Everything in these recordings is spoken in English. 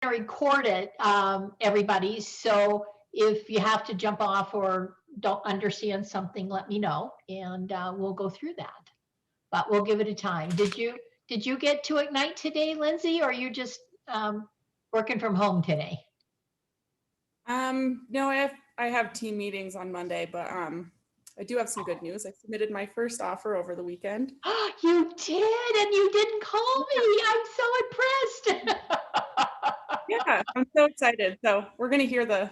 to record it, everybody. So if you have to jump off or don't understand something, let me know, and we'll go through that. But we'll give it a time. Did you get to Ignite today, Lindsay, or are you just working from home today? No, I have team meetings on Monday, but I do have some good news. I submitted my first offer over the weekend. You did, and you didn't call me. I'm so impressed. Yeah, I'm so excited. So we're gonna hear the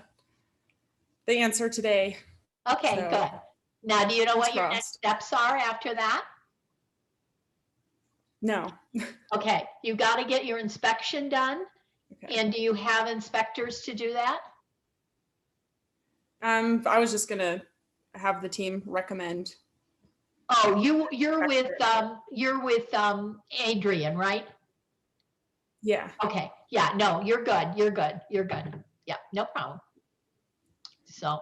answer today. Okay, So good. Now, do you know fingers what your next crossed. steps are after that? No. Okay, you got to get your inspection done. Okay. And do you have inspectors to do that? I was just gonna have the team recommend. Oh, you're with Adrian, right? Yeah. Okay. Yeah, no, you're good. You're good. You're good. Yeah, no problem. So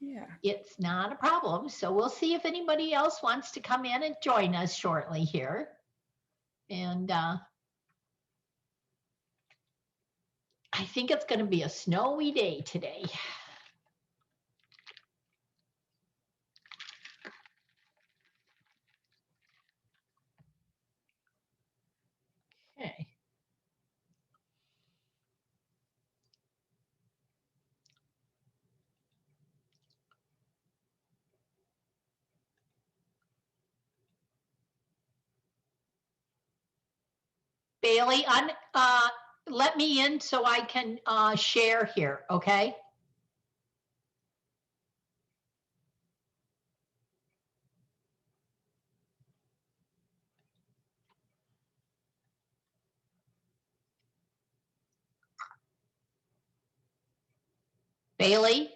Yeah. it's not a problem. So we'll see if anybody else wants to come in and join us shortly here. And I think it's going to be a snowy day today. Okay. Bailey, let me in so I can share here, okay? Bailey?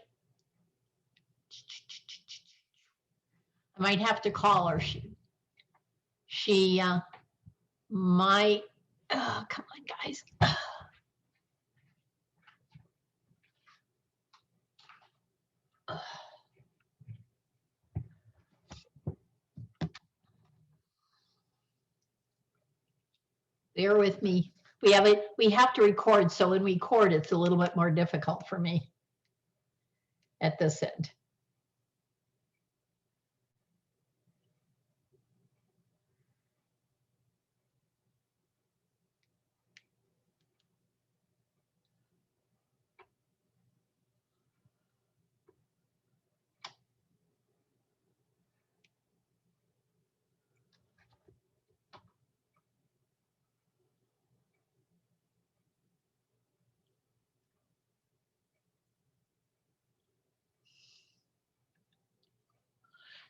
I might have to call her. She might, oh, come on, guys. Bear with me. We have to record, so when we record, it's a little bit more difficult for me at this end.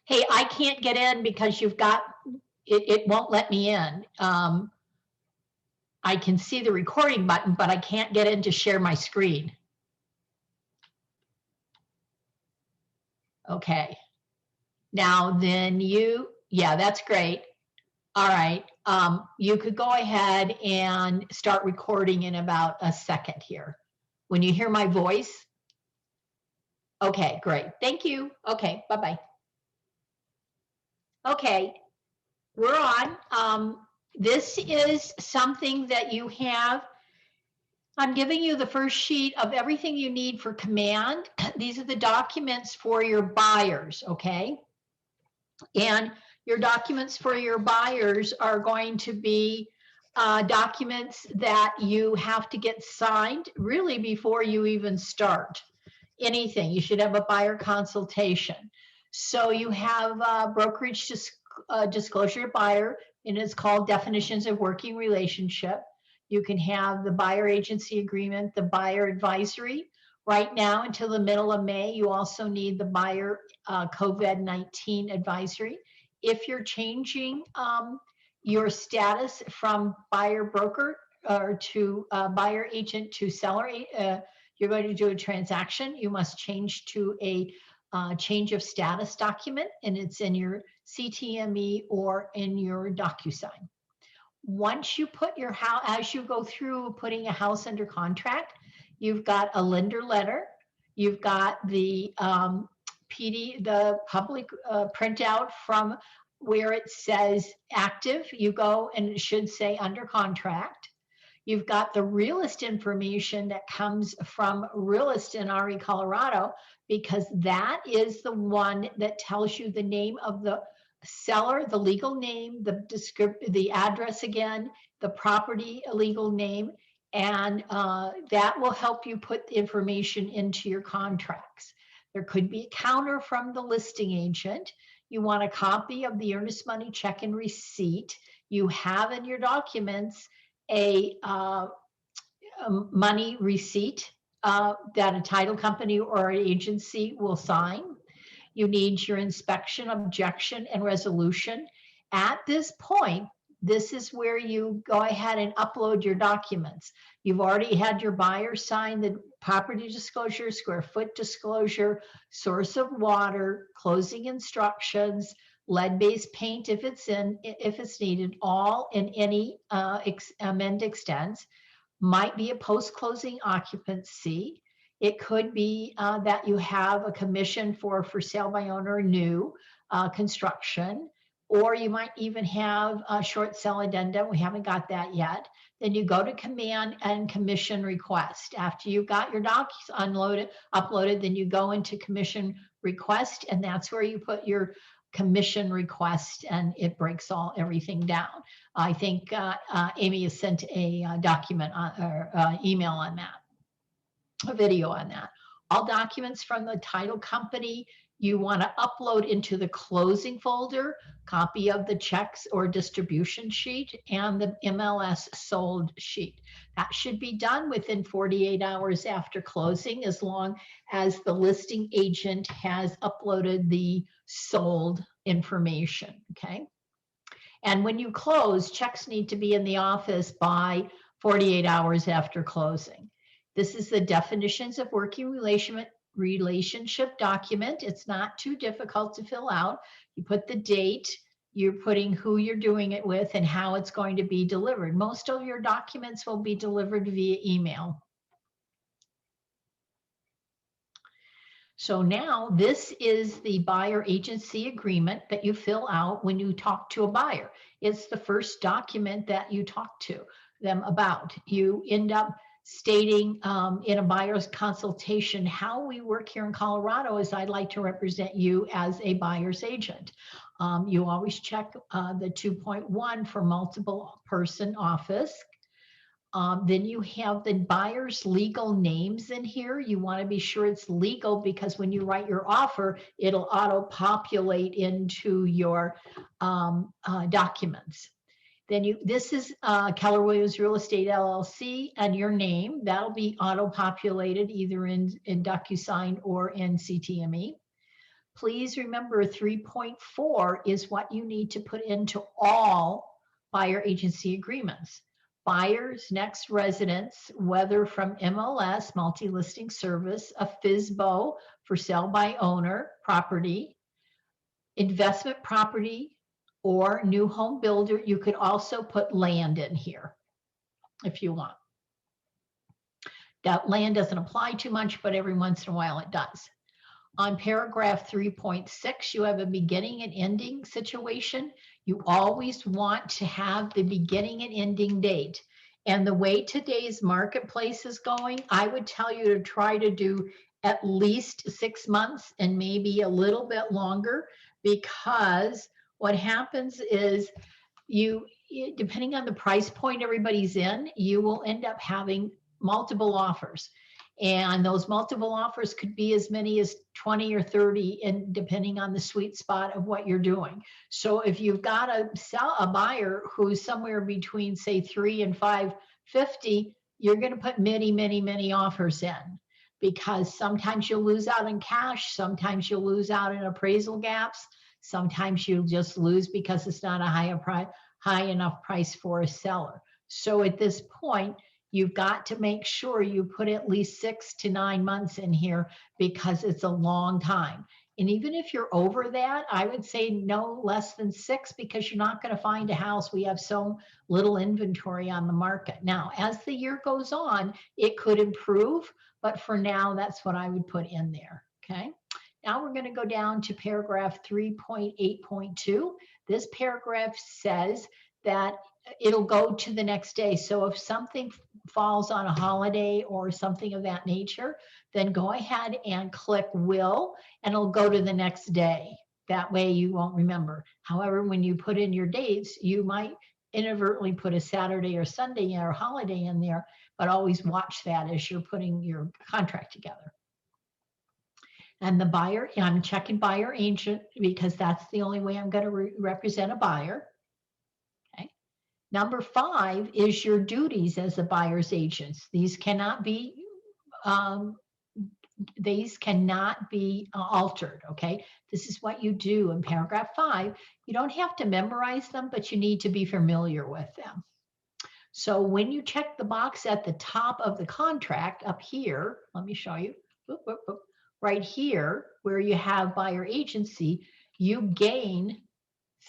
Hey, I can't get in because it won't let me in. I can see the recording button, but I can't get in to share my screen. Okay. Now then yeah, that's great. All right. You could go ahead and start recording in about a second here. When you hear my voice. Okay, great. Thank you. Okay, bye-bye. Okay, we're on. This is something that you have. I'm giving you the first sheet of everything you need for command. These are the documents for your buyers, okay? And your documents for your buyers are going to be documents that you have to get signed really before you even start anything. You should have a buyer consultation. So you have brokerage disclosure buyer, and it's called definitions of working relationship. You can have the buyer agency agreement, the buyer advisory. Right now until the middle of May, you also need the buyer COVID-19 advisory. If you're changing your status from buyer broker or to buyer agent to seller, you're going to do a transaction, you must change to a change of status document, and it's in your CTME or in your DocuSign. Once you put your house, as you go through putting a house under contract, you've got a lender letter, you've got the the public printout from where it says active. You go and it should say under contract. You've got the realist information that comes from Realist in RE Colorado, because that is the one that tells you the name of the seller, the legal name, the address again, the property legal name, and that will help you put the information into your contracts. There could be a counter from the listing agent. You want a copy of the earnest money check and receipt. You have in your documents a money receipt that a title company or an agency will sign. You need your inspection, objection, and resolution. At this point, this is where you go ahead and upload your documents. You've already had your buyer sign the property disclosure, square foot disclosure, source of water, closing instructions, lead-based paint if it's needed, all in any amend extents. Might be a post-closing occupancy. It could be that you have a commission for sale by owner new construction, or you might even have a short sale addendum. We haven't got that yet. Then you go to command and commission request. After you've got your docs uploaded, then you go into commission request, and that's where you put your commission request, and it breaks everything down. I think Amy has sent a document or email on that, a video on that. All documents from the title company you want to upload into the closing folder, copy of the checks or distribution sheet, and the MLS sold sheet. That should be done within 48 hours after closing, as long as the listing agent has uploaded the sold information, okay? And when you close, checks need to be in the office by 48 hours after closing. This is the definitions of working relationship document. It's not too difficult to fill out. You put the date, you're putting who you're doing it with, and how it's going to be delivered. Most of your documents will be delivered via email. So now this is the buyer agency agreement that you fill out when you talk to a buyer. It's the first document that you talk to them about. You end up stating in a buyer's consultation, how we work here in Colorado is I'd like to represent you as a buyer's agent. You always check the 2.1 for multiple person office. Then you have the buyer's legal names in here. You want to be sure it's legal, because when you write your offer, it'll auto-populate into your documents. Then this is Keller Williams Real Estate LLC, and your name. That'll be auto-populated either in DocuSign or in CTME. Please remember 3.4 is what you need to put into all buyer agency agreements. Buyer's next residence, whether from MLS, multi-listing service, a FSBO for sale by owner property, investment property, or new home builder. You could also put land in here if you want. That land doesn't apply too much, but every once in a while it does. On paragraph 3.6, you have a beginning and ending situation. You always want to have the beginning and ending date. And the way today's marketplace is going, I would tell you to try to do at least 6 months and maybe a little bit longer, because what happens is depending on the price point everybody's in, you will end up having multiple offers. And those multiple offers could be as many as 20 or 30, and depending on the sweet spot of what you're doing. So if you've got a buyer who's somewhere between, say, 3 and 550, you're going to put many, many, many offers in, because sometimes you'll lose out in cash, sometimes you'll lose out in appraisal gaps, sometimes you'll just lose because it's not a high enough price for a seller. So at this point, you've got to make sure you put at least 6 to 9 months in here, because it's a long time. And even if you're over that, I would say no less than 6, because you're not going to find a house. We have so little inventory on the market. Now, as the year goes on, it could improve, but for now, that's what I would put in there, okay? Now we're going to go down to paragraph 3.8.2. This paragraph says that it'll go to the next day. So if something falls on a holiday or something of that nature, then go ahead and click will, and it'll go to the next day. That way you won't remember. However, when you put in your dates, you might inadvertently put a Saturday or Sunday or holiday in there, but always watch that as you're putting your contract together. And the buyer, and I'm checking buyer agent because that's the only way I'm going to represent a buyer. Okay. Number 5 is your duties as a buyer's agent. These cannot be um, altered. Okay. This is what you do in paragraph 5. You don't have to memorize them, but you need to be familiar with them. So when you check the box at the top of the contract up here, let me show you. Boop, boop, boop. Right here, where you have buyer agency, you gain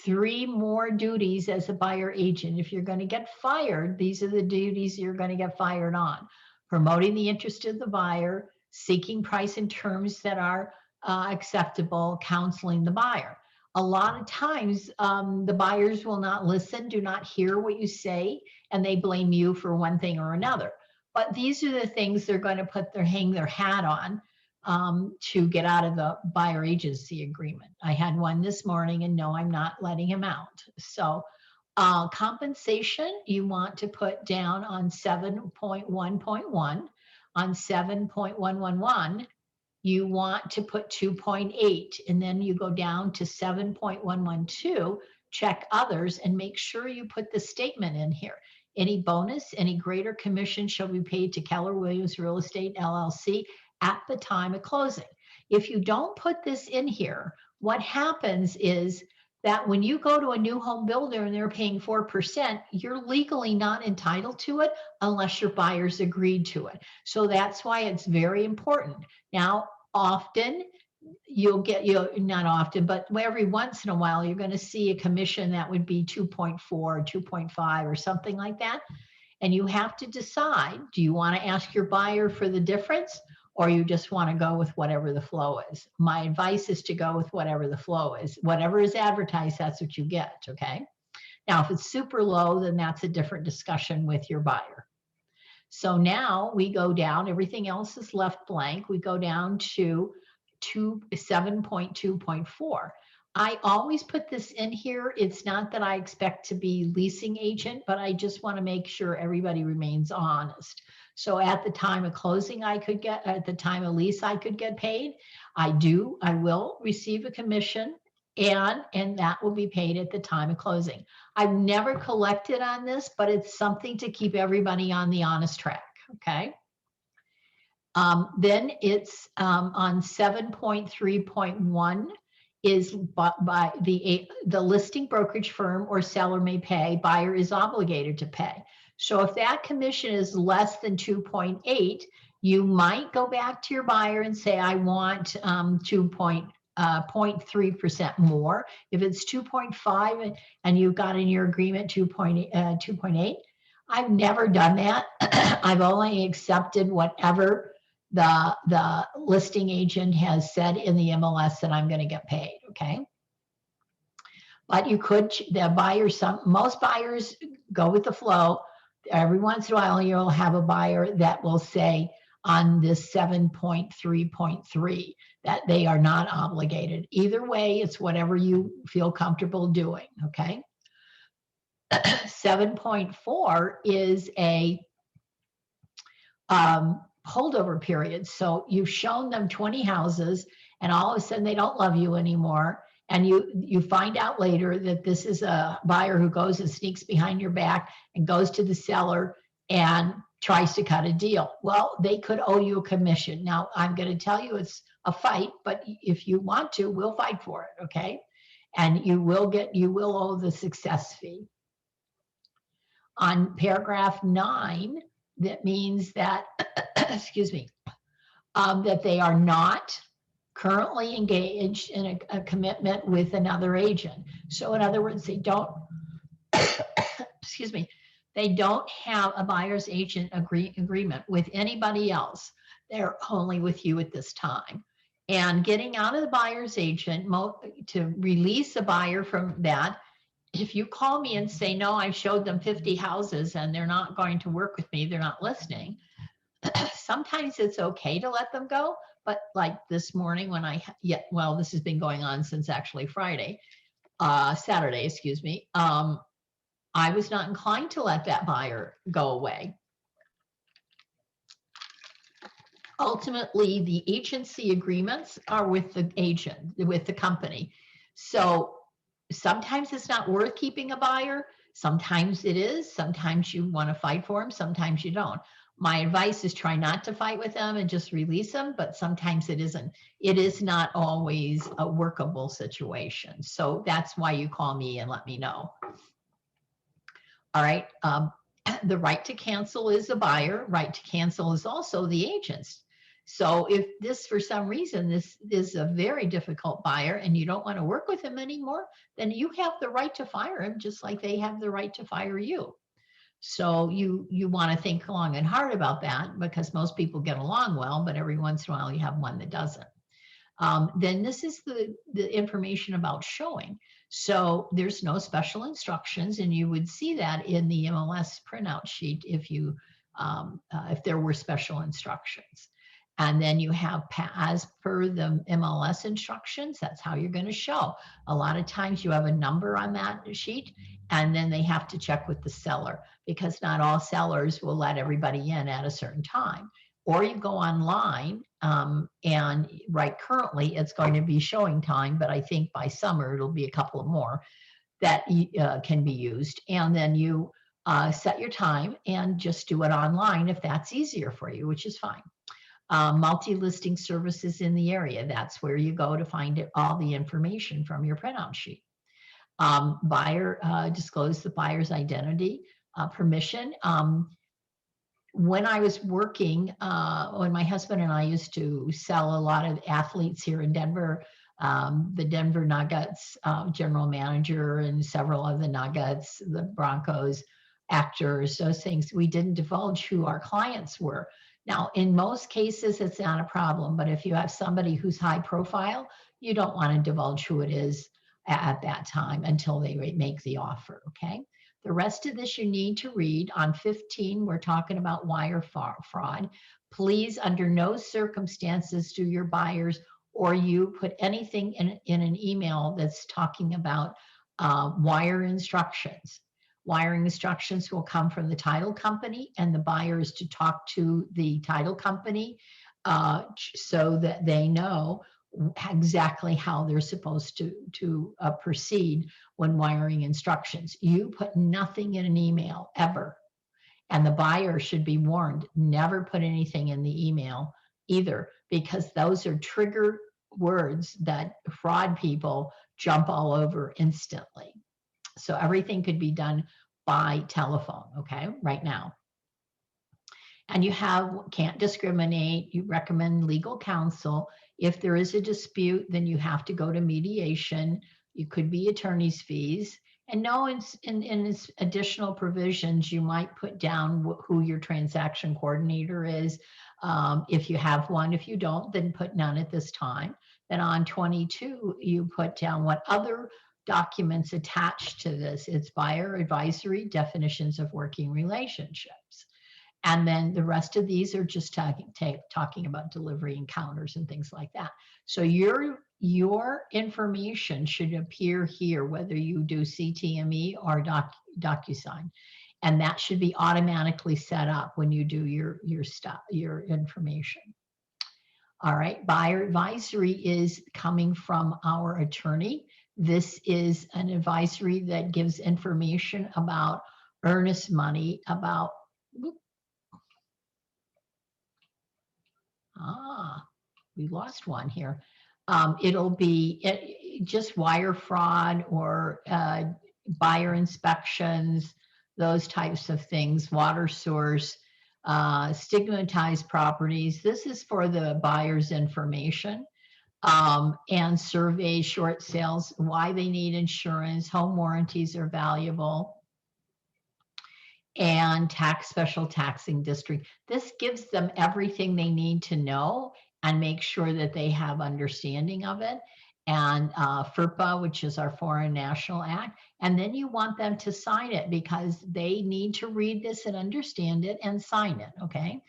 3 more duties as a buyer agent. If you're going to get fired, these are the duties you're going to get fired on. Promoting the interest of the buyer, seeking price and terms that are acceptable, counseling the buyer. A lot of times, the buyers will not listen, do not hear what you say, and they blame you for one thing or another. But these are the things they're going to hang their hat on to get out of the buyer agency agreement. I had one this morning, and no, I'm not letting him out. So compensation, you want to put down on 7.1.1. On 7.111, you want to put 2.8, and then you go down to 7.112, check others, and make sure you put the statement in here. Any bonus, any greater commission shall be paid to Keller Williams Real Estate LLC at the time of closing. If you don't put this in here, what happens is that when you go to a new home builder and they're paying 4%, you're legally not entitled to it unless your buyers agreed to it. So that's why it's very important. Now, often you'll get, not often, but every once in a while, you're going to see a commission that would be 2.4, 2.5, or something like that. And you have to decide, do you want to ask your buyer for the difference, or you just want to go with whatever the flow is? My advice is to go with whatever the flow is. Whatever is advertised, that's what you get, okay? Now, if it's super low, then that's a different discussion with your buyer. So now we go down, everything else is left blank. We go down to 7.2.4. I always put this in here. It's not that I expect to be leasing agent, but I just want to make sure everybody remains honest. So at the time of closing, at the time of lease, I could get paid. I will receive a commission, and that will be paid at the time of closing. I've never collected on this, but it's something to keep everybody on the honest track, okay? Then it's on 7.3.1 is by the listing brokerage firm or seller may pay, buyer is obligated to pay. So if that commission is less than 2.8, you might go back to your buyer and say, I want 0.3% more. If it's 2.5 and you've got in your agreement 2.8, I've never done that. I've only accepted whatever the listing agent has said in the MLS that I'm going to get paid, okay? But you could, most buyers go with the flow. Every once in a while, you'll have a buyer that will say on this 7.3.3 that they are not obligated. Either way, it's whatever you feel comfortable doing, okay? 7.4 is a holdover period. So you've shown them 20 houses and all of a sudden they don't love you anymore. And you find out later that this is a buyer who goes and sneaks behind your back and goes to the seller and tries to cut a deal. Well, they could owe you a commission. Now, I'm going to tell you it's a fight, but if you want to, we'll fight for it, okay? And you will owe the success fee. On paragraph 9, that means that, excuse me, that they are not currently engaged in a commitment with another agent. So in other words, they don't, excuse me, they don't have a buyer's agent agreement with anybody else. They're only with you at this time. And getting out of the buyer's agent to release a buyer from that if you call me and say, no, I showed them 50 houses and they're not going to work with me, they're not listening, sometimes it's okay to let them go. But like this morning when well, this has been going on since actually Saturday, excuse me. I was not inclined to let that buyer go away. Ultimately, the agency agreements are with the agent, with the company. So sometimes it's not worth keeping a buyer. Sometimes it is. Sometimes you want to fight for them. Sometimes you don't. My advice is try not to fight with them and just release them, but sometimes it isn't. It is not always a workable situation. So that's why you call me and let me know. All right. The right to cancel is the buyer. Right to cancel is also the agent's. So if this, for some reason, this is a very difficult buyer and you don't want to work with him anymore, then you have the right to fire him, just like they have the right to fire you. So you want to think long and hard about that, because most people get along well, but every once in a while you have one that doesn't. Then this is the information about showing. So there's no special instructions, and you would see that in the MLS printout sheet if there were special instructions. And then you have, as per the MLS instructions, that's how you're going to show. A lot of times you have a number on that sheet, and then they have to check with the seller, because not all sellers will let everybody in at a certain time. Or you go online, and right currently it's going to be showing time, but I think by summer it'll be a couple of more that can be used. And then you set your time and just do it online if that's easier for you, which is fine. Multi-listing services in the area, that's where you go to find all the information from your printout sheet. Disclose the buyer's identity, permission. When I was working, when my husband and I used to sell a lot of athletes here in Denver, the Denver Nuggets general manager and several of the Nuggets, the Broncos, actors, those things, we didn't divulge who our clients were. Now, in most cases, it's not a problem, but if you have somebody who's high profile, you don't want to divulge who it is at that time until they make the offer, okay? The rest of this you need to read. On 15, we're talking about wire fraud. Please, under no circumstances do your buyers or you put anything in an email that's talking about wire instructions. Wiring instructions will come from the title company, and the buyer is to talk to the title company so that they know exactly how they're supposed to proceed when wiring instructions. You put nothing in an email ever, and the buyer should be warned, never put anything in the email either, because those are trigger words that fraud people jump all over instantly. So everything could be done by telephone, okay, right now. And you can't discriminate. You recommend legal counsel. If there is a dispute, then you have to go to mediation. You could be attorney's fees. And no, in additional provisions, you might put down who your transaction coordinator is. If you have one. If you don't, then put none at this time. Then on 22, you put down what other documents attached to this. It's buyer advisory, definitions of working relationships. And then the rest of these are just talking about delivery encounters and things like that. So your information should appear here, whether you do CTME or DocuSign. And that should be automatically set up when you do your information. All right, buyer advisory is coming from our attorney. This is an advisory that gives information about earnest money, about we lost one here. It'll be just wire fraud or buyer inspections, those types of things, water source, stigmatized properties. This is for the buyer's information. And survey, short sales, why they need insurance, home warranties are valuable, and special taxing district. This gives them everything they need to know and make sure that they have understanding of it. and FERPA, which is our Foreign National Act. And then you want them to sign it because they need to read this and understand it and sign it, okay?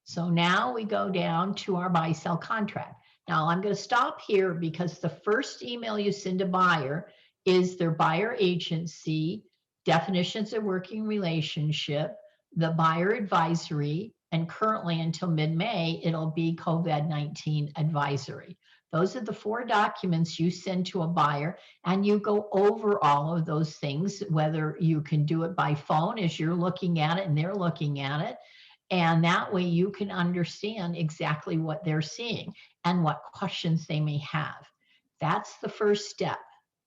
So now we go down to our buy-sell contract. Now I'm going to stop here because the first email you send a buyer is their buyer agency, definitions of working relationship, the buyer advisory, and currently until mid-May, it'll be COVID-19 advisory. Those are the 4 documents you send to a buyer, and you go over all of those things, whether you can do it by phone as you're looking at it and they're looking at it. And that way you can understand exactly what they're seeing and what questions they may have. That's the first step.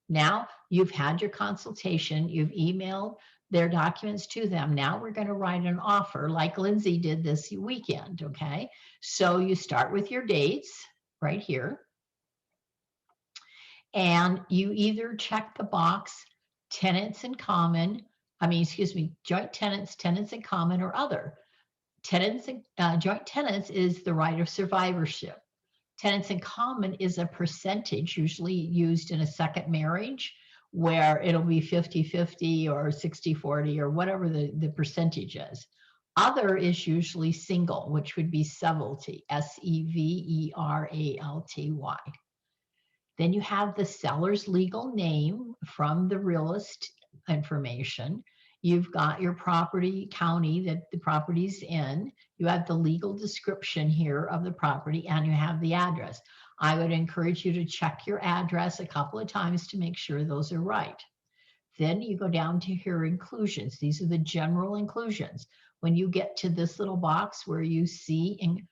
Now you've had your consultation, you've emailed their documents to them. Now we're going to write an offer like Lindsay did this weekend, okay? So you start with your dates right here. And you either check the box tenants in common, joint tenants, tenants in common, or other. Tenants, joint tenants is the right of survivorship. Tenants in common is a percentage usually used in a second marriage where it'll be 50-50 or 60-40 or whatever the percentage is. Other is usually single, which would be severalty, Severalty. Then you have the seller's legal name from the realist information. You've got your property county that the property's in. You have the legal description here of the property, and you have the address. I would encourage you to check your address a couple of times to make sure those are right. Then you go down to your inclusions. These are the general inclusions. When you get to this little box where you see in,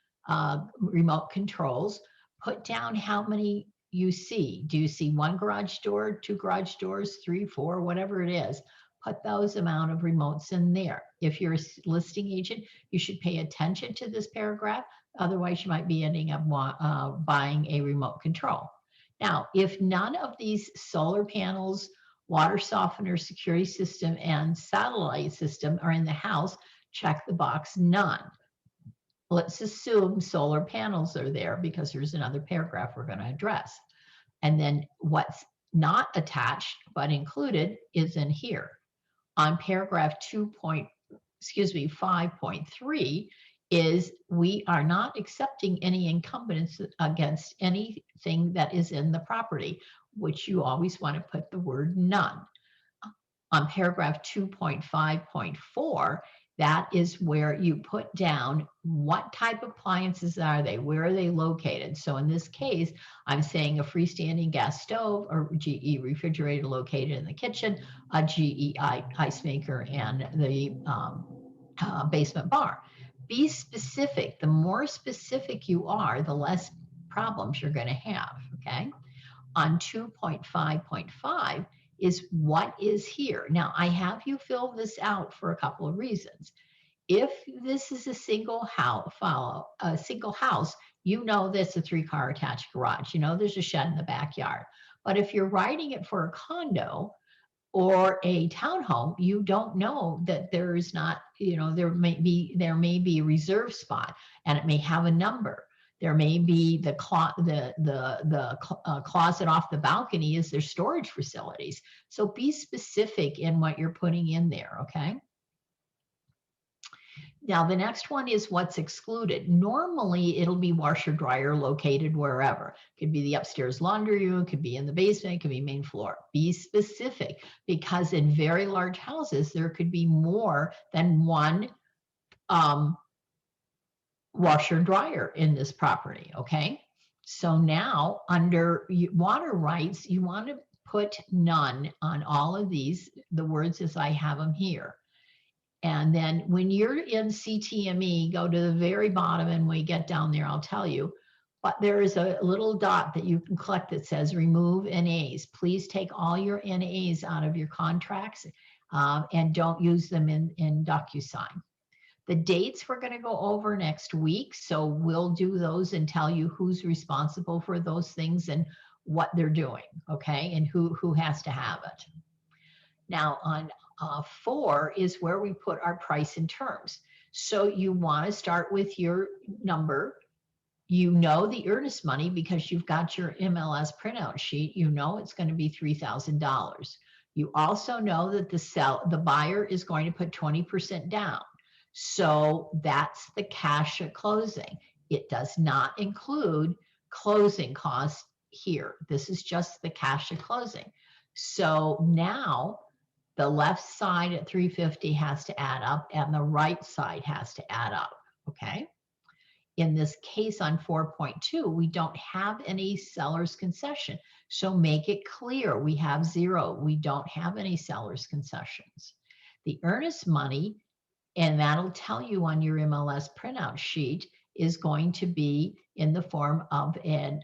remote controls, put down how many you see. Do you see 1 garage door, 2 garage doors, 3, 4, whatever it is? Put those amount of remotes in there. If you're a listing agent, you should pay attention to this paragraph. Otherwise, you might be ending up buying a remote control. Now, if none of these solar panels, water softener, security system, and satellite system are in the house, check the box none. Let's assume solar panels are there because there's another paragraph we're going to address. And then what's not attached but included is in here. On paragraph 5.3 is we are not accepting any incumbents against anything that is in the property, which you always want to put the word none. On paragraph 2.5.4, that is where you put down what type of appliances are they, where are they located. So in this case, I'm saying a freestanding gas stove or GE refrigerator located in the kitchen, a GE ice maker, and the basement bar. Be specific. The more specific you are, the less problems you're going to have, okay? On 2.5.5 is what is here. Now, I have you fill this out for a couple of reasons. If this is a single house, you know that's a 3-car attached garage. You know there's a shed in the backyard. But if you're writing it for a condo or a townhome, you don't know that there is not, there may be a reserve spot and it may have a number. There may be the closet off the balcony is their storage facilities. So be specific in what you're putting in there, okay? Now, the next one is what's excluded. Normally, it'll be washer, dryer located wherever. It could be the upstairs laundry room, it could be in the basement, it could be main floor. Be specific, because in very large houses, there could be more than one washer dryer in this property, okay? So now under water rights, you want to put none on all of these, the words as I have them here. And then when you're in CTME, go to the very bottom, and when we get down there, I'll tell you. But there is a little dot that you can click that says remove NAs. Please take all your NAs out of your contracts and don't use them in DocuSign. The dates we're going to go over next week. So we'll do those and tell you who's responsible for those things and what they're doing, okay? And who has to have it. Now on 4 is where we put our price and terms. So you want to start with your number. You know the earnest money because you've got your MLS printout sheet. You know it's going to be $3,000. You also know that the buyer is going to put 20% down. So that's the cash at closing. It does not include closing costs here. This is just the cash at closing. So now the left side at 350 has to add up and the right side has to add up, okay? In this case on 4.2, we don't have any seller's concession. So make it clear, we have 0. We don't have any seller's concessions. The earnest money, and that'll tell you on your MLS printout sheet, is going to be in the form of a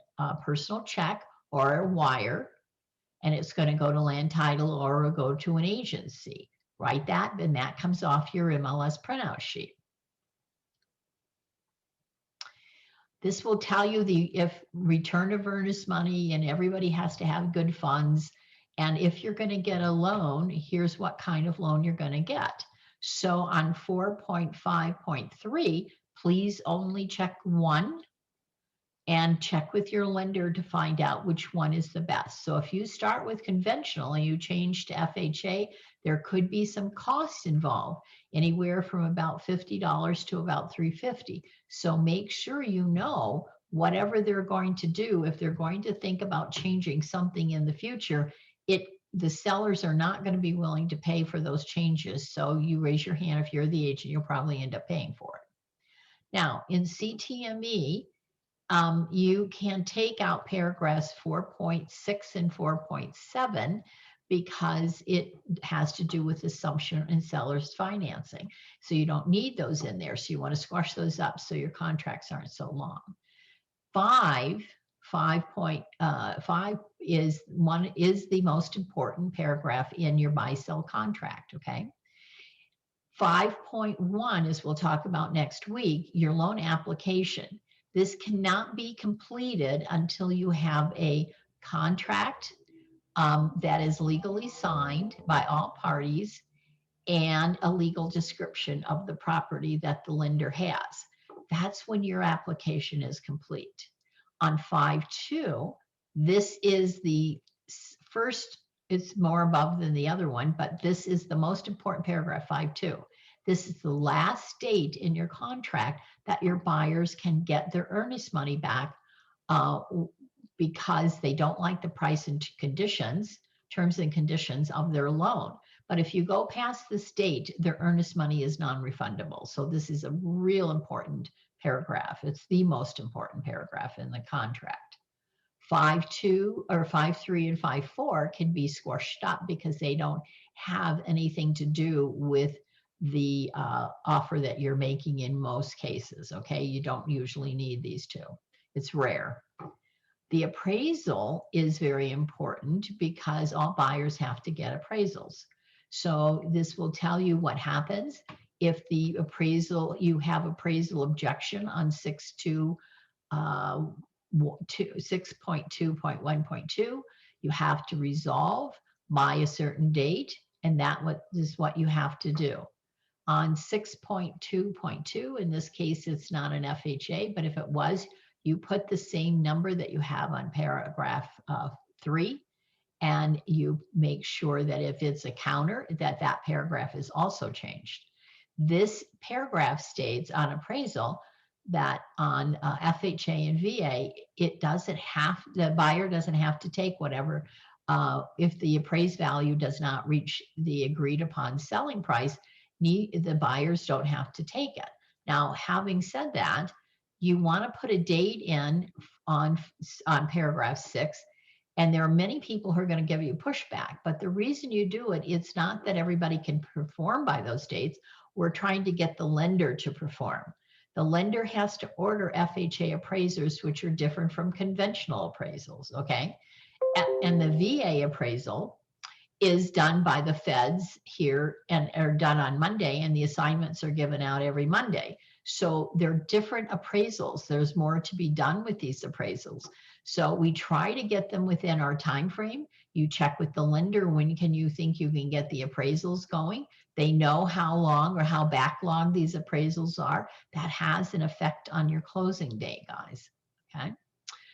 personal check or a wire, and it's going to go to land title or go to an agency. Write that, and that comes off your MLS printout sheet. This will tell you if return of earnest money, and everybody has to have good funds. And if you're going to get a loan, here's what kind of loan you're going to get. So on 4.5.3, please only check one and check with your lender to find out which one is the best. So if you start with conventional and you change to FHA, there could be some costs involved, anywhere from about $50 to about $350. So make sure you know whatever they're going to do. If they're going to think about changing something in the future, the sellers are not going to be willing to pay for those changes. So you raise your hand. If you're the agent, you'll probably end up paying for it. Now in CTME, you can take out paragraphs 4.6 and 4.7 because it has to do with assumption and seller's financing. So you don't need those in there. So you want to squash those up so your contracts aren't so long. 5.5 is the most important paragraph in your buy-sell contract, okay? 5.1, as we'll talk about next week, your loan application. This cannot be completed until you have a contract that is legally signed by all parties and a legal description of the property that the lender has. That's when your application is complete. On 5.2, this is the first, it's more above than the other one, but this is the most important paragraph, 5.2. This is the last date in your contract that your buyers can get their earnest money back because they don't like the price and conditions, terms and conditions of their loan. But if you go past this date, their earnest money is non-refundable. So this is a real important paragraph. It's the most important paragraph in the contract. 5.2 or 5.3 and 5.4 can be squashed up because they don't have anything to do with the offer that you're making in most cases, okay? You don't usually need these two. It's rare. The appraisal is very important because all buyers have to get appraisals. So this will tell you what happens if the appraisal, you have appraisal objection on 6.2.1.2, you have to resolve by a certain date, and that is what you have to do. On 6.2.2, in this case, it's not an FHA, but if it was, you put the same number that you have on paragraph 3, and you make sure that if it's a counter, that paragraph is also changed. This paragraph states on appraisal that on FHA and VA, the buyer doesn't have to take whatever, if the appraised value does not reach the agreed upon selling price, the buyers don't have to take it. Now, having said that, you want to put a date in on paragraph 6, and there are many people who are going to give you pushback. But the reason you do it, it's not that everybody can perform by those dates. We're trying to get the lender to perform. The lender has to order FHA appraisers, which are different from conventional appraisals, okay? And the VA appraisal is done by the feds here and are done on Monday, and the assignments are given out every Monday. So they're different appraisals. There's more to be done with these appraisals. So we try to get them within our time frame. You check with the lender, when can you think you can get the appraisals going? They know how long or how backlogged these appraisals are. That has an effect on your closing date, guys. okay?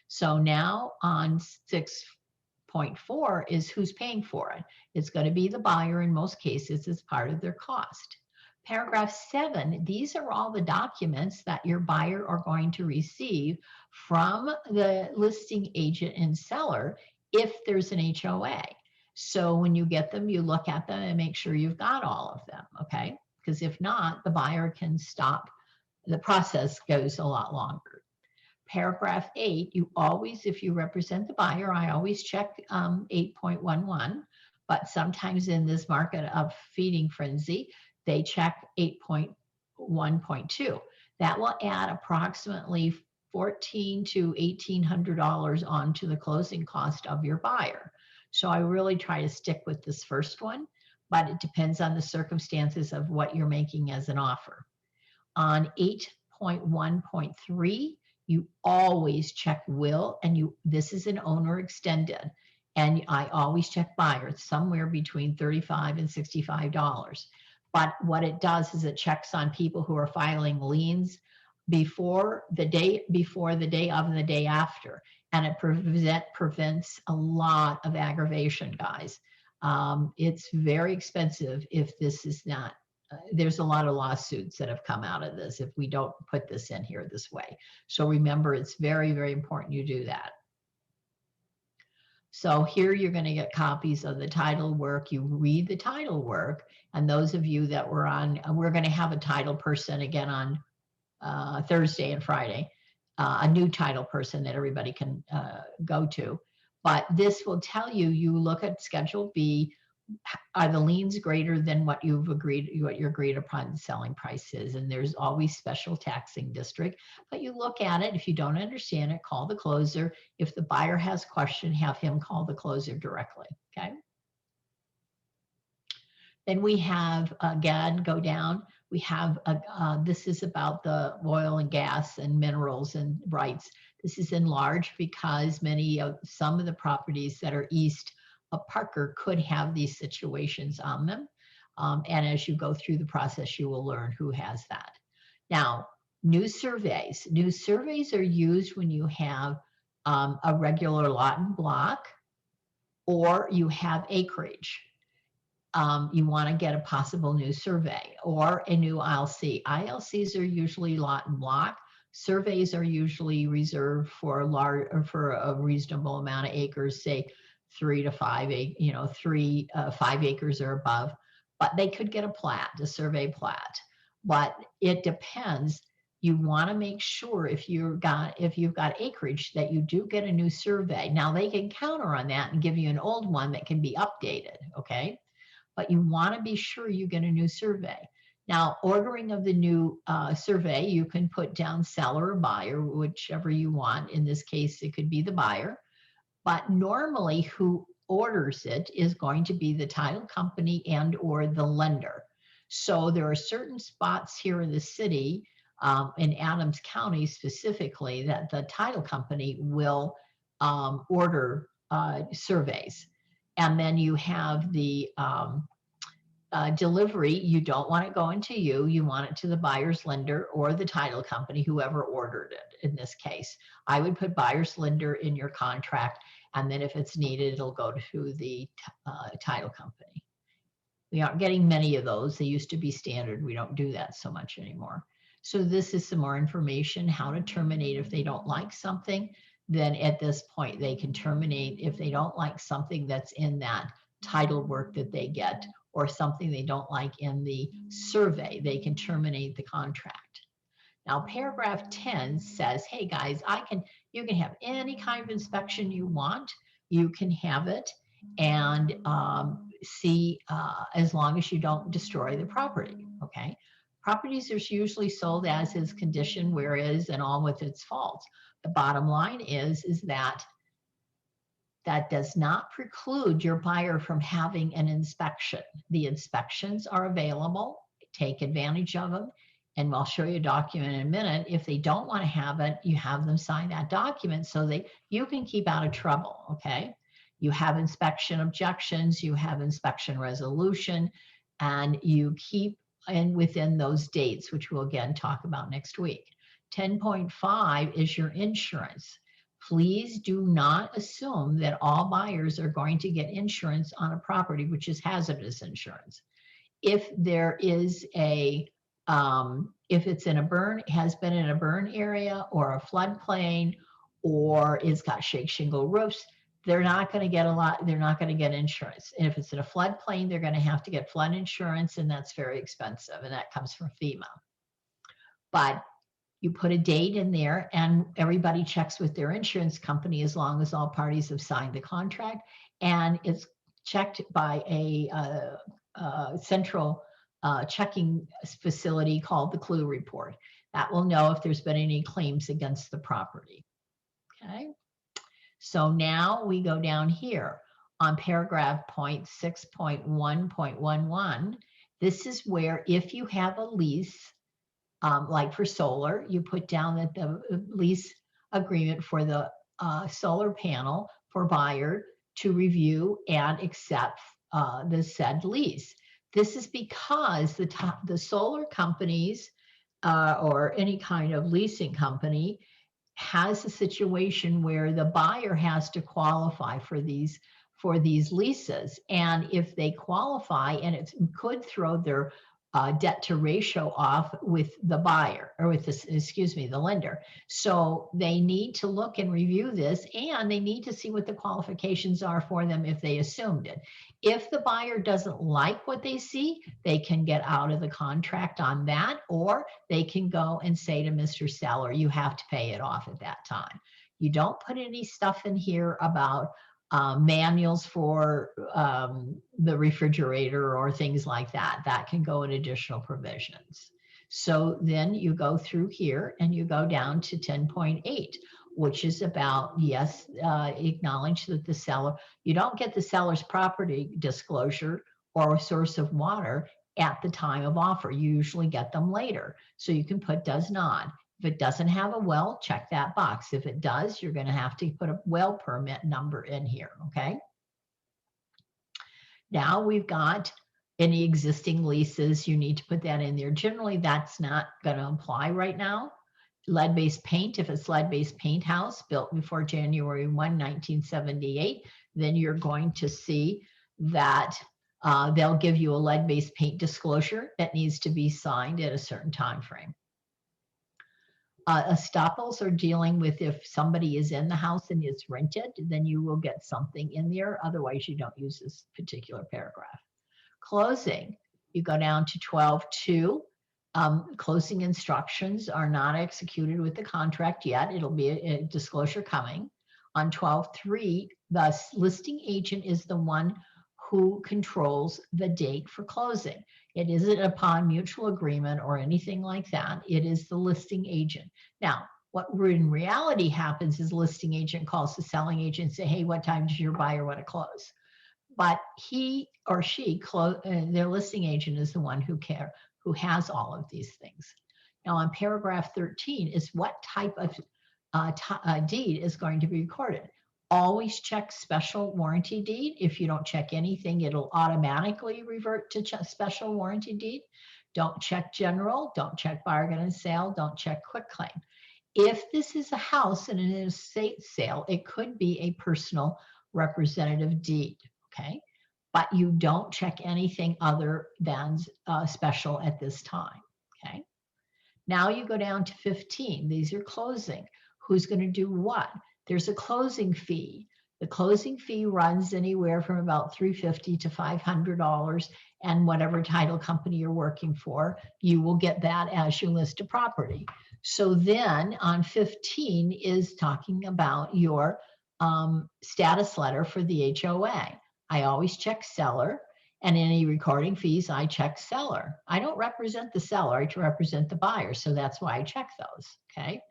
So now on 6.4 is who's paying for it. It's going to be the buyer in most cases as part of their cost. Paragraph 7, these are all the documents that your buyer are going to receive from the listing agent and seller if there's an HOA. So when you get them, you look at them and make sure you've got all of them, okay? Because if not, the buyer can stop. The process goes a lot longer. Paragraph 8, you always, if you represent the buyer, I always check 8.11, but sometimes in this market of feeding frenzy, they check 8.1.2. That will add approximately $1,400 to $1,800 onto the closing cost of your buyer. So I really try to stick with this first one, but it depends on the circumstances of what you're making as an offer. On 8.1.3, you always check will, and this is an owner extended, and I always check buyer. It's somewhere between $35 and $65. But what it does is it checks on people who are filing liens before the day of the day after, and it prevents a lot of aggravation, guys. It's very expensive if this is not. There's a lot of lawsuits that have come out of this if we don't put this in here this way. So remember, it's very, very important you do that. So here you're going to get copies of the title work. You read the title work. And those of you that were on, we're going to have a title person again on Thursday and Friday, a new title person that everybody can go to. But this will tell you, you look at Schedule B, are the liens greater than what your agreed upon selling price is? And there's always special taxing district, but you look at it. If you don't understand it, call the closer. If the buyer has question, have him call the closer directly, okay? Then we have, again, go down. We have, this is about the oil and gas and minerals and rights. This is enlarged because some of the properties that are east of Parker could have these situations on them. And as you go through the process, you will learn who has that. Now, new surveys. New surveys are used when you have a regular lot and block, or you have acreage. You want to get a possible new survey or a new ILC. ILCs are usually lot and block. Surveys are usually reserved for a reasonable amount of acres, say 3 to 5, 5 acres or above. But they could get a survey plat. But it depends. You want to make sure if you've got acreage that you do get a new survey. Now they can counter on that and give you an old one that can be updated, okay? But you want to be sure you get a new survey. Now, ordering of the new survey, you can put down seller or buyer, whichever you want. In this case, it could be the buyer. But normally who orders it is going to be the title company and or the lender. So there are certain spots here in the city, in Adams County specifically, that the title company will order surveys. And then you have the delivery. You don't want it going to you. You want it to the buyer's lender or the title company, whoever ordered it. In this case, I would put buyer's lender in your contract. And then if it's needed, it'll go to the title company. We aren't getting many of those. They used to be standard. We don't do that so much anymore. So this is some more information, how to terminate if they don't like something. Then at this point, they can terminate if they don't like something that's in that title work that they get, or something they don't like in the survey, they can terminate the contract. Now, paragraph 10 says, hey guys, you can have any kind of inspection you want. You can have it and see as long as you don't destroy the property, okay? Properties are usually sold as is condition, where is, and all with its faults. The bottom line is that does not preclude your buyer from having an inspection. The inspections are available. Take advantage of them. And I'll show you a document in a minute. If they don't want to have it, you have them sign that document so you can keep out of trouble, okay? You have inspection objections, you have inspection resolution, and you keep within those dates, which we'll again talk about next week. 10.5 is your insurance. Please do not assume that all buyers are going to get insurance on a property, which is hazardous insurance. If there is if it's in a burn, has been in a burn area or a floodplain, or it's got shake shingle roofs, they're not going to get they're not going to get insurance. And if it's in a floodplain, they're going to have to get flood insurance, and that's very expensive, and that comes from FEMA. But you put a date in there and everybody checks with their insurance company as long as all parties have signed the contract, and it's checked by a central checking facility called the Clue Report. That will know if there's been any claims against the property. Okay. So now we go down here on paragraph 0.6.1.11. This is where if you have a lease, like for solar, you put down that the lease agreement for the solar panel for buyer to review and accept the said lease. This is because the solar companies or any kind of leasing company has a situation where the buyer has to qualify for these leases. And if they qualify, and it could throw their debt to ratio off with the buyer or with this, excuse me, the lender. So they need to look and review this, and they need to see what the qualifications are for them if they assumed it. If the buyer doesn't like what they see, they can get out of the contract on that, or they can go and say to Mr. Seller, you have to pay it off at that time. You don't put any stuff in here about manuals for the refrigerator or things like that. That can go in additional provisions. So then you go through here and you go down to 10.8, which is about, yes, acknowledge that the seller, you don't get the seller's property disclosure or source of water at the time of offer. You usually get them later. So you can put does not. If it doesn't have a well, check that box. If it does, you're going to have to put a well permit number in here, okay? Now we've got any existing leases, you need to put that in there. Generally, that's not going to apply right now. Lead-based paint, if it's lead-based paint house built before January 1, 1978, then you're going to see that they'll give you a lead-based paint disclosure that needs to be signed at a certain time frame. Estoppels are dealing with if somebody is in the house and it's rented, then you will get something in there. Otherwise, you don't use this particular paragraph. Closing, you go down to 12.2. Closing instructions are not executed with the contract yet. It'll be a disclosure coming. On 12.3, the listing agent is the one who controls the date for closing. It isn't upon mutual agreement or anything like that. It is the listing agent. Now, what in reality happens is listing agent calls the selling agent and say, hey, what time does your buyer want to close? But he or she, their listing agent is the one who has all of these things. Now on paragraph 13 is what type of deed is going to be recorded. Always check special warranty deed. If you don't check anything, it'll automatically revert to special warranty deed. Don't check general, don't check bargain and sale, don't check quick claim. If this is a house and an estate sale, it could be a personal representative deed, okay? But you don't check anything other than special at this time, okay? Now you go down to 15. These are closing. Who's going to do what? There's a closing fee. The closing fee runs anywhere from about $350 to $500, and whatever title company you're working for, you will get that as you list a property. So then on 15 is talking about your status letter for the HOA. I always check seller, and any recording fees, I check seller. I don't represent the seller, I represent the buyer, so that's why I check those, okay?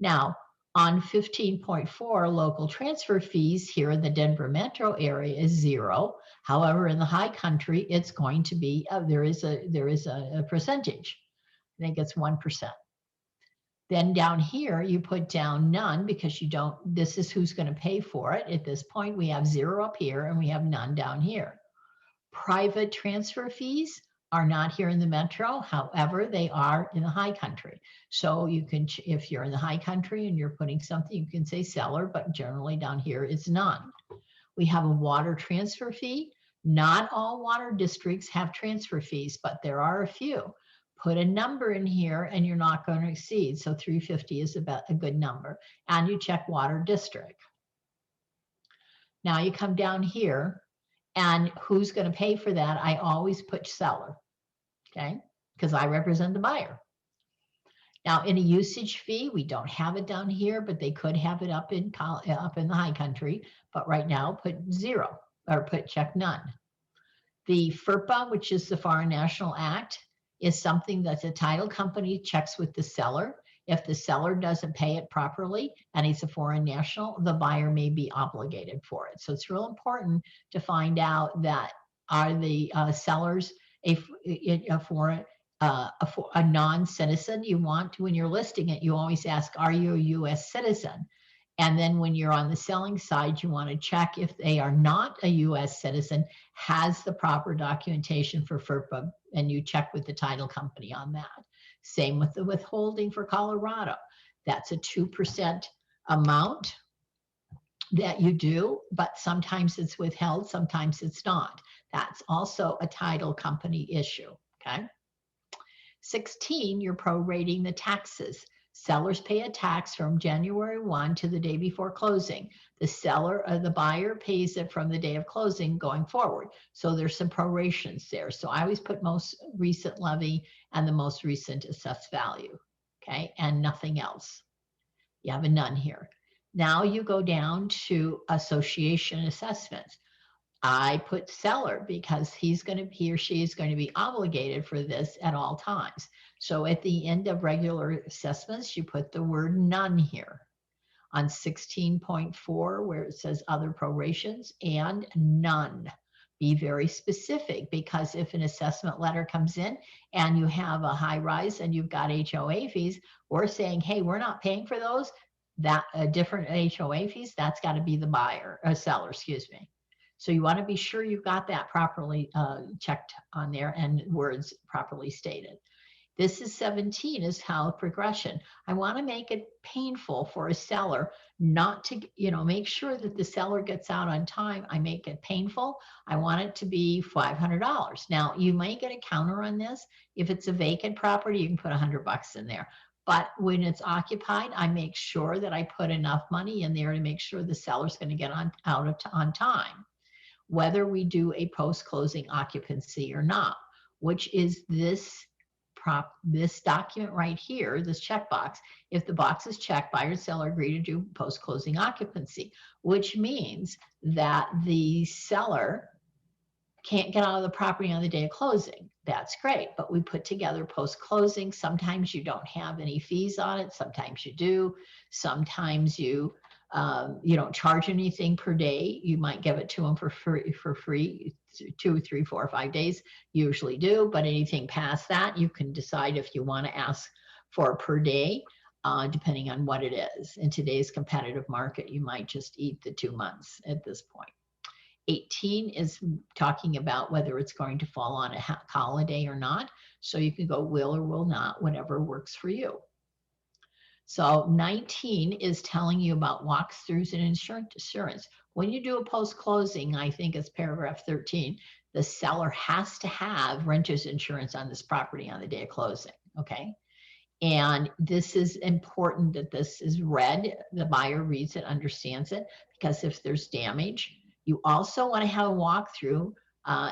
Now, on 15.4, local transfer fees here in the Denver metro area is 0. However, in the high country, it's going to be, there is a percentage. I think it's 1%. Then down here, you put down none because you don't, this is who's going to pay for it. At this point, we have 0 up here and we have none down here. Private transfer fees are not here in the metro. However, they are in the high country. So you can, if you're in the high country and you're putting something, you can say seller, but generally down here it's none. We have a water transfer fee. Not all water districts have transfer fees, but there are a few. Put a number in here and you're not going to exceed. So 350 is about a good number. And you check water district. Now you come down here and who's going to pay for that? I always put seller, okay? Because I represent the buyer. Now, in a usage fee, we don't have it down here, but they could have it up in the high country. But right now, put 0 or put check none. The FERPA, which is the Foreign National Act, is something that the title company checks with the seller. If the seller doesn't pay it properly and he's a foreign national, the buyer may be obligated for it. So it's real important to find out that are the sellers a foreign a non-citizen. You want, when you're listing it, you always ask, are you a US citizen? And then when you're on the selling side, you want to check if they are not a US citizen, has the proper documentation for FERPA, and you check with the title company on that. Same with the withholding for Colorado. That's a 2% amount that you do, but sometimes it's withheld, sometimes it's not. That's also a title company issue, okay? 16, you're prorating the taxes. Sellers pay a tax from January 1 to the day before closing. The seller or the buyer pays it from the day of closing going forward. So there's some prorations there. So I always put most recent levy and the most recent assessed value, okay? And nothing else. You have a none here. Now you go down to association assessments. I put seller because he or she is going to be obligated for this at all times. So at the end of regular assessments, you put the word none here. On 16.4, where it says other prorations, and none. Be very specific, because if an assessment letter comes in and you have a high rise and you've got HOA fees, we're saying, hey, we're not paying for those. That different HOA fees, that's got to be the buyer or seller, excuse me. So you want to be sure you've got that properly checked on there and words properly stated. This is 17 is how progression. I want to make it painful for a seller not to, make sure that the seller gets out on time. I make it painful. I want it to be $500. Now you might get a counter on this. If it's a vacant property, you can put $100 in there. But when it's occupied, I make sure that I put enough money in there to make sure the seller's going to get on time. Whether we do a post-closing occupancy or not, which is this document right here, this checkbox. If the box is checked, buyer and seller agree to do post-closing occupancy, which means that the seller can't get out of the property on the day of closing. That's great, but we put together post-closing. Sometimes you don't have any fees on it. Sometimes you do. Sometimes you don't charge anything per day. You might give it to them for free 2, 3, 4, 5 days. Usually do, but anything past that, you can decide if you want to ask for per day, depending on what it is. In today's competitive market, you might just eat the 2 months at this point. 18 is talking about whether it's going to fall on a holiday or not. So you can go will or will not, whatever works for you. So 19 is telling you about walkthroughs and insurance. When you do a post-closing, I think it's paragraph 13, the seller has to have renter's insurance on this property on the day of closing, okay? And this is important that this is read, the buyer reads it, understands it, because if there's damage, you also want to have a walkthrough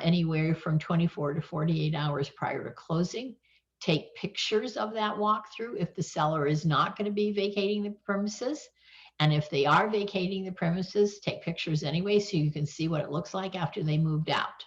anywhere from 24 to 48 hours prior to closing. Take pictures of that walkthrough if the seller is not going to be vacating the premises. And if they are vacating the premises, take pictures anyway so you can see what it looks like after they moved out.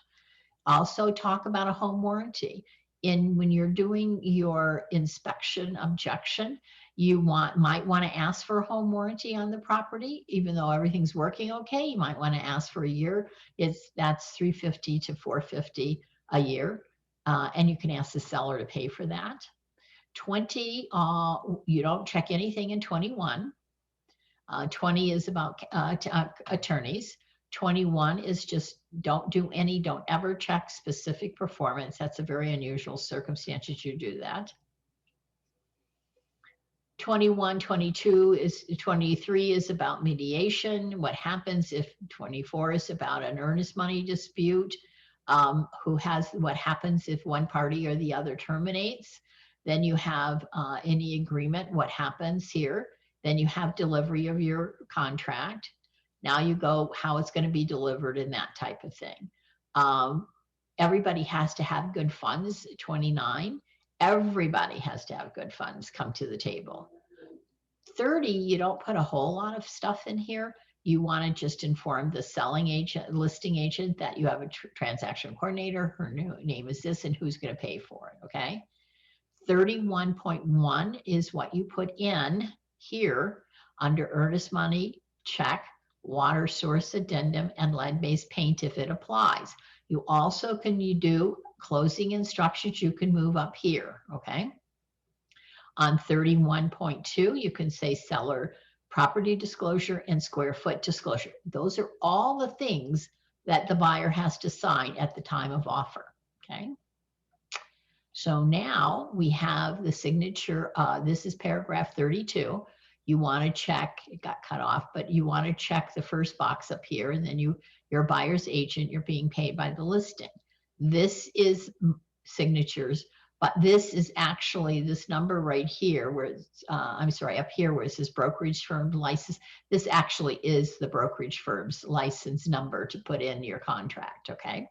Also talk about a home warranty. When you're doing your inspection objection, you might want to ask for a home warranty on the property, even though everything's working okay. You might want to ask for a year. That's $350 to $450 a year. And you can ask the seller to pay for that. 20, you don't check anything in 21. 20 is about attorneys. 21 is just don't ever check specific performance. That's a very unusual circumstance that you do that. 21, 23 is about mediation. What happens if 24 is about an earnest money dispute? What happens if one party or the other terminates? Then you have any agreement, what happens here? Then you have delivery of your contract. Now you go how it's going to be delivered and that type of thing. Everybody has to have good funds, 29. Everybody has to have good funds come to the table. 30, you don't put a whole lot of stuff in here. You want to just inform the listing agent that you have a transaction coordinator, her name is this, and who's going to pay for it, okay? 31.1 is what you put in here under earnest money, check, water source addendum, and lead-based paint if it applies. You also you do closing instructions, you can move up here, okay? On 31.2, you can say seller property disclosure and square foot disclosure. Those are all the things that the buyer has to sign at the time of offer, okay? So now we have the signature. This is paragraph 32. You want to check, it got cut off, but you want to check the first box up here, and then your buyer's agent, you're being paid by the listing. This is signatures, but this is actually this number right here where it's, I'm sorry, up here where it says brokerage firm license. This actually is the brokerage firm's license number to put in your contract, okay?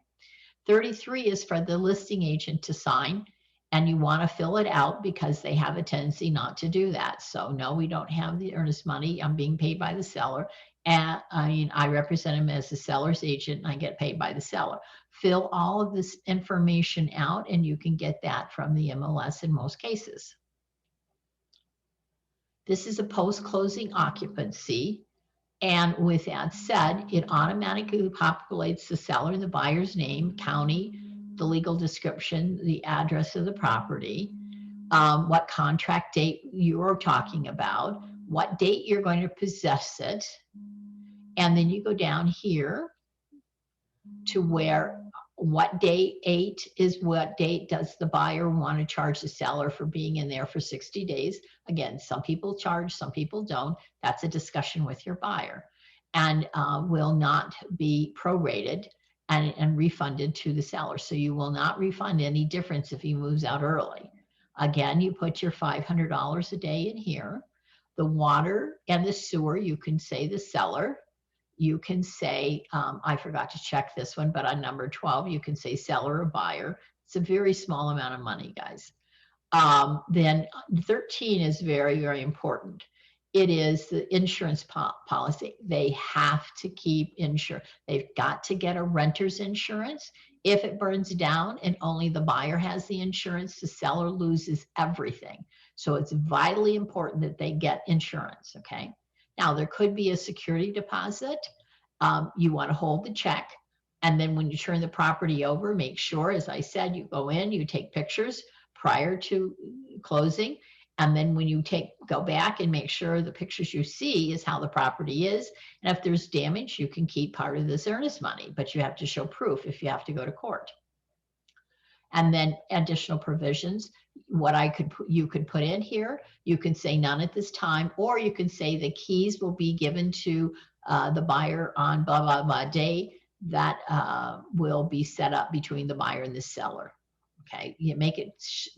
33 is for the listing agent to sign, and you want to fill it out because they have a tendency not to do that. So no, we don't have the earnest money. I'm being paid by the seller. And I represent him as the seller's agent and I get paid by the seller. Fill all of this information out and you can get that from the MLS in most cases. This is a post-closing occupancy. And with that said, it automatically populates the seller, the buyer's name, county, the legal description, the address of the property, what contract date you are talking about, what date you're going to possess it. And then you go down here to where what date 8 is what date does the buyer want to charge the seller for being in there for 60 days. Again, some people charge, some people don't. That's a discussion with your buyer, and will not be prorated and refunded to the seller. So you will not refund any difference if he moves out early. Again, you put your $500 a day in here. The water and the sewer, you can say the seller. You can say, I forgot to check this one, but on number 12, you can say seller or buyer. It's a very small amount of money, guys. Then 13 is very, very important. It is the insurance policy. They have to keep insurance. They've got to get a renter's insurance. If it burns down and only the buyer has the insurance, the seller loses everything. So it's vitally important that they get insurance, okay? Now, there could be a security deposit. You want to hold the check. And then when you turn the property over, make sure, as I said, you go in, you take pictures prior to closing. And then when you go back and make sure the pictures you see is how the property is. And if there's damage, you can keep part of this earnest money, but you have to show proof if you have to go to court. And then additional provisions, you could put in here, you can say none at this time, or you can say the keys will be given to the buyer on blah, blah, blah day that will be set up between the buyer and the seller. Okay, you make it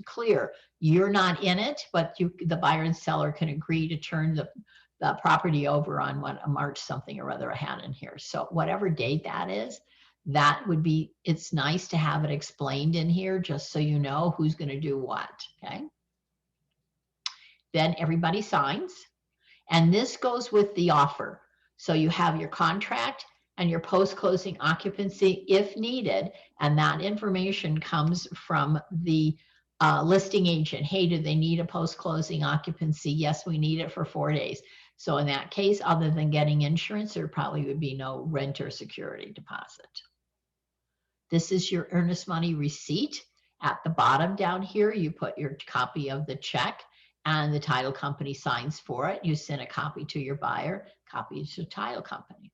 clear you're not in it, but the buyer and seller can agree to turn the property over on March something or other I had in here. So whatever date that is, that would be, it's nice to have it explained in here just so you know who's going to do what, okay? Then everybody signs, and this goes with the offer. So you have your contract and your post-closing occupancy if needed, and that information comes from the listing agent. Hey, do they need a post-closing occupancy? Yes, we need it for 4 days. So in that case, other than getting insurance, there probably would be no rent or security deposit. This is your earnest money receipt. At the bottom down here, you put your copy of the check and the title company signs for it. You send a copy to your buyer, copy to the title company.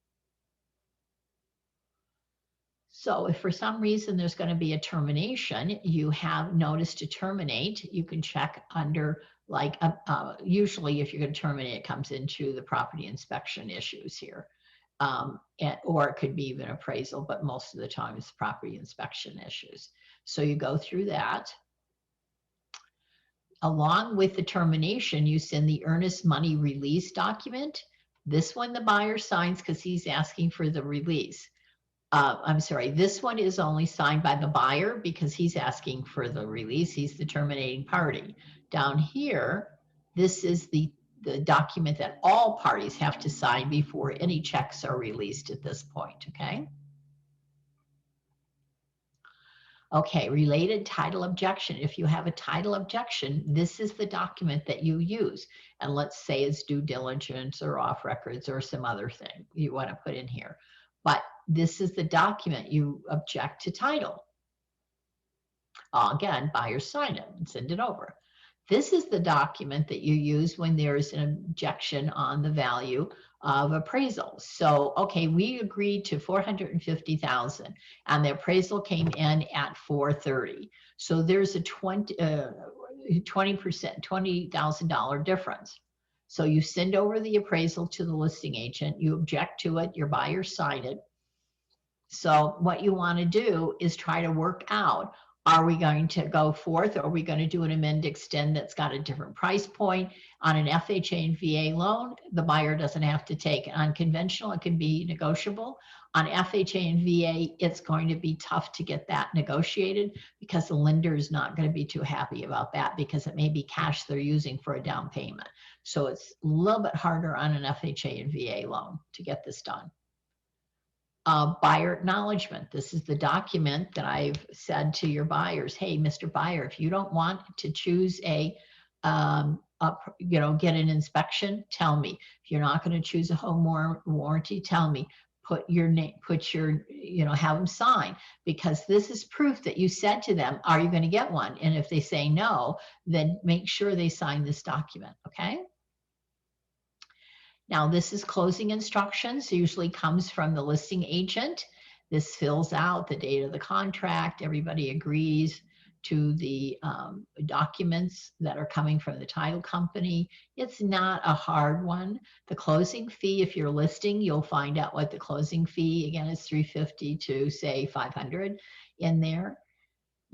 So if for some reason there's going to be a termination, you have notice to terminate. You can check under like, usually if you're going to terminate, it comes into the property inspection issues here. Or it could be even appraisal, but most of the time it's property inspection issues. So you go through that. Along with the termination, you send the earnest money release document. This one the buyer signs because he's asking for the release. I'm sorry, this one is only signed by the buyer because he's asking for the release. He's the terminating party. Down here, this is the document that all parties have to sign before any checks are released at this point, okay? Okay, related title objection. If you have a title objection, this is the document that you use. And let's say it's due diligence or off records or some other thing you want to put in here. But this is the document you object to title. Again, buyer sign it and send it over. This is the document that you use when there's an objection on the value of appraisal. So, okay, we agreed to 450,000 and the appraisal came in at 430. So there's a 20%, $20,000 difference. So you send over the appraisal to the listing agent, you object to it, your buyer signed it. So what you want to do is try to work out, are we going to go forth? Or are we going to do an amend extend that's got a different price point? On an FHA and VA loan, the buyer doesn't have to take it. On conventional, it can be negotiable. On FHA and VA, it's going to be tough to get that negotiated because the lender is not going to be too happy about that because it may be cash they're using for a down payment. So it's a little bit harder on an FHA and VA loan to get this done. Buyer acknowledgement. This is the document that I've said to your buyers, hey, Mr. Buyer, if you don't want to choose get an inspection, tell me. If you're not going to choose a home warranty, tell me. Put your name, have them sign, because this is proof that you said to them, are you going to get one? And if they say no, then make sure they sign this document, okay? Now, this is closing instructions, usually comes from the listing agent. This fills out the date of the contract. Everybody agrees to the documents that are coming from the title company. It's not a hard one. The closing fee, if you're listing, you'll find out what the closing fee, again, is $350 to say $500 in there.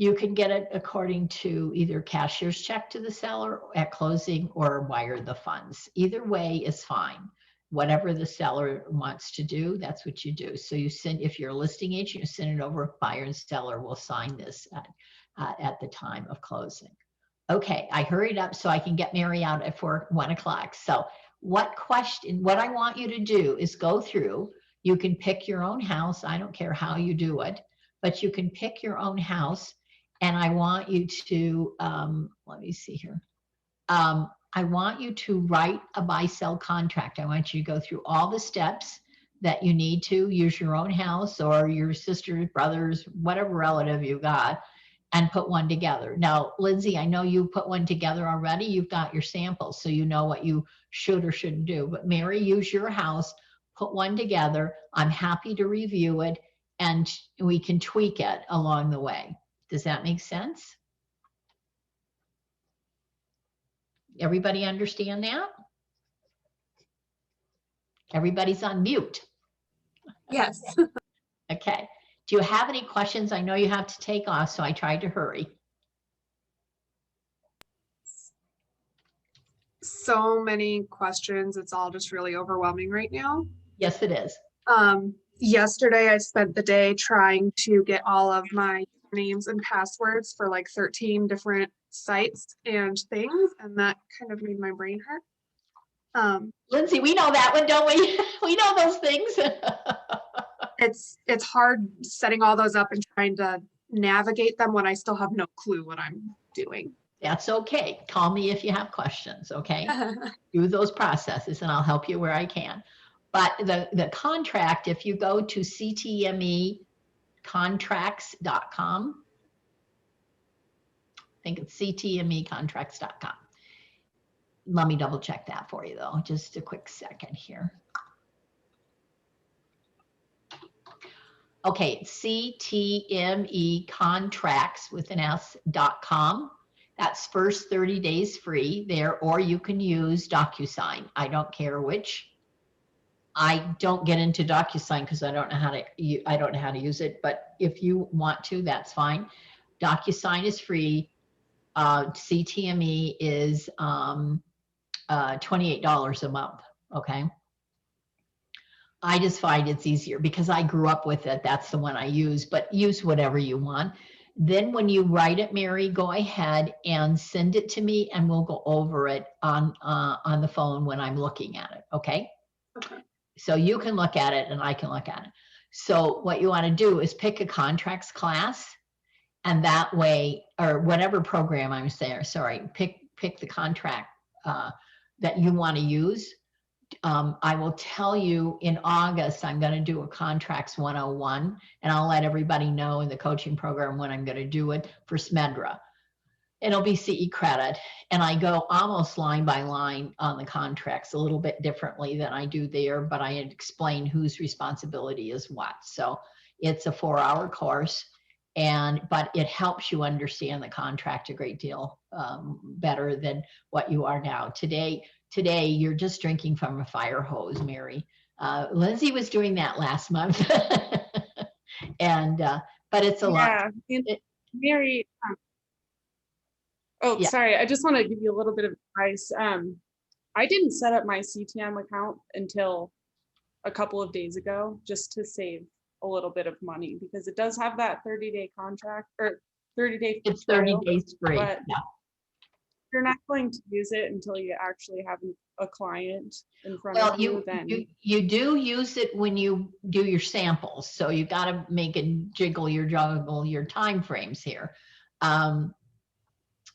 You can get it according to either cashier's check to the seller at closing or wire the funds. Either way is fine. Whatever the seller wants to do, that's what you do. So you send, if you're a listing agent, you send it over, buyer and seller will sign this at the time of closing. Okay, I hurried up so I can get Mary out at 1 o'clock. So what I want you to do is go through, you can pick your own house. I don't care how you do it, but you can pick your own house. And I want you to, let me see here. I want you to write a buy-sell contract. I want you to go through all the steps that you need to use your own house or your sister's, brother's, whatever relative you got, and put one together. Now, Lindsay, I know you put one together already. You've got your samples, so you know what you should or shouldn't do. But Mary, use your house, put one together. I'm happy to review it, and we can tweak it along the way. Does that make sense? Everybody understand that? Everybody's on mute. Yes. Okay. Do you have any questions? I know you have to take off, so I tried to hurry. So many questions. It's all just really overwhelming right now. Yes, it is. Yesterday I spent the day trying to get all of my names and passwords for like 13 different sites and things, and that kind of made my brain hurt. Lindsay, we know that one, don't we? We know those things. It's hard setting all those up and trying to navigate them when I still have no clue what I'm doing. That's okay. Call me if you have questions, okay? Do those processes and I'll help you where I can. But the contract, if you go to ctmecontracts.com, I think it's ctmecontracts.com. Let me double check that for you though. Just a quick second here. Okay, it's CTME with an S.com. That's first 30 days free there, or you can use DocuSign. I don't care which. I don't get into DocuSign because I don't know how to use it, but if you want to, that's fine. DocuSign is free. CTME is $28 a month. Okay. I just find it's easier because I grew up with it. That's the one I use, but use whatever you want. Then when you write it, Mary, go ahead and send it to me and we'll go over it on the phone when I'm looking at it. Okay. Okay. So you can look at it and I can look at it. So what you want to do is pick a contracts class, and that way, or whatever program I'm saying, sorry, pick the contract that you want to use. I will tell you in August, I'm going to do a contracts 101, and I'll let everybody know in the coaching program when I'm going to do it for Smedra. It'll be CE credit, and I go almost line by line on the contracts a little bit differently than I do there, but I explain whose responsibility is what. So it's a 4-hour course, but it helps you understand the contract a great deal better than what you are now. Today you're just drinking from a fire hose, Mary. Lindsay was doing that last month, and but it's a lot. Mary. Yeah. Sorry. I just want to give you a little bit of advice. I didn't set up my CTM account until a couple of days ago, just to save a little bit of money, because it does have that 30-day contract or 30-day. It's 30 days free. But yeah. You're not going to use it until you actually have a client in front Well, of you. Then you do use it when you do your samples. So you got to make it juggle your time frames here.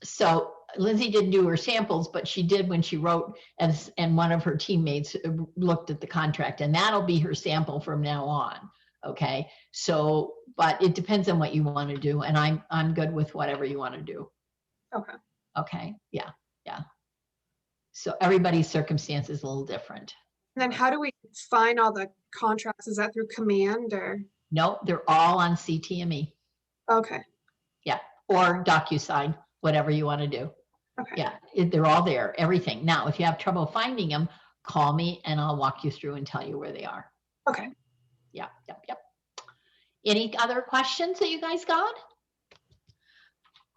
So Lindsay didn't do her samples, but she did when she wrote, and one of her teammates looked at the contract, and that'll be her sample from now on. Okay. So, but it depends on what you want to do. And I'm good with whatever you want to do. Okay. Okay. Yeah. Yeah. So everybody's circumstance is a little different. And then how do we find all the contracts? Is that through command or? No, they're all on CTME. Okay. Yeah. Or DocuSign, whatever you want to do. Okay. Yeah. They're all there, everything. Now, if you have trouble finding them, call me and I'll walk you through and tell you where they are. Okay. Yeah. Yep. Yep. Any other questions that you guys got?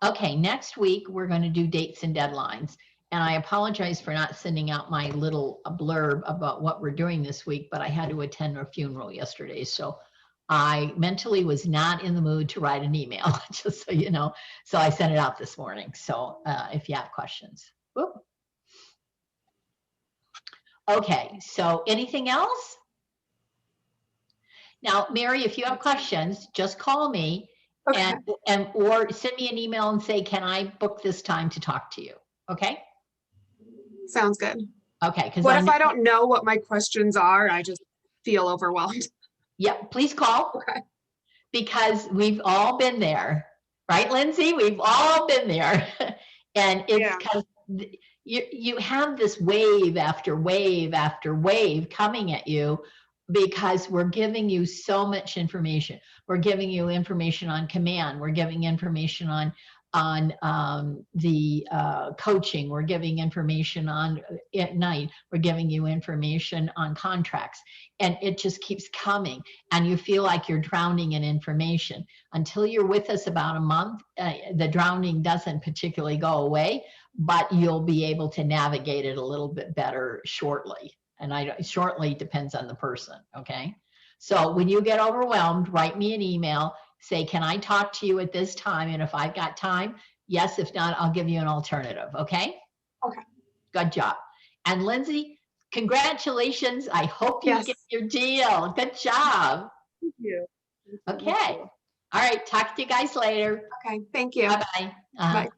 Okay. Next week, we're going to do dates and deadlines. And I apologize for not sending out my little blurb about what we're doing this week, but I had to attend a funeral yesterday. So I mentally was not in the mood to write an email, just so you know. So I sent it out this morning. So if you have questions. Whoop. Okay, so anything else? Now, Mary, if you have questions, just call me. Okay. and or send me an email and say, can I book this time to talk to you? Okay. Sounds good. Okay. What if I don't know what my questions are? I just feel overwhelmed. Yep. Please call. Okay. Because we've all been there, right, Lindsay? We've all been there. And it's because you have this wave after wave after wave coming at you because we're giving you so much information. We're giving you information on command. We're giving information on the coaching. We're giving information on at night. We're giving you information on contracts, and it just keeps coming, and you feel like you're drowning in information. Until you're with us about a month, the drowning doesn't particularly go away, but you'll be able to navigate it a little bit better shortly. And shortly depends on the person. Okay. So when you get overwhelmed, write me an email. Say, can I talk to you at this time? And if I've got time, yes. If not, I'll give you an alternative. Okay. Okay. Good job. And Lindsay, congratulations. I hope you get your deal. Good job. Thank you. Okay. All right. Talk to you guys later. Okay. Thank you. Bye-bye. Bye.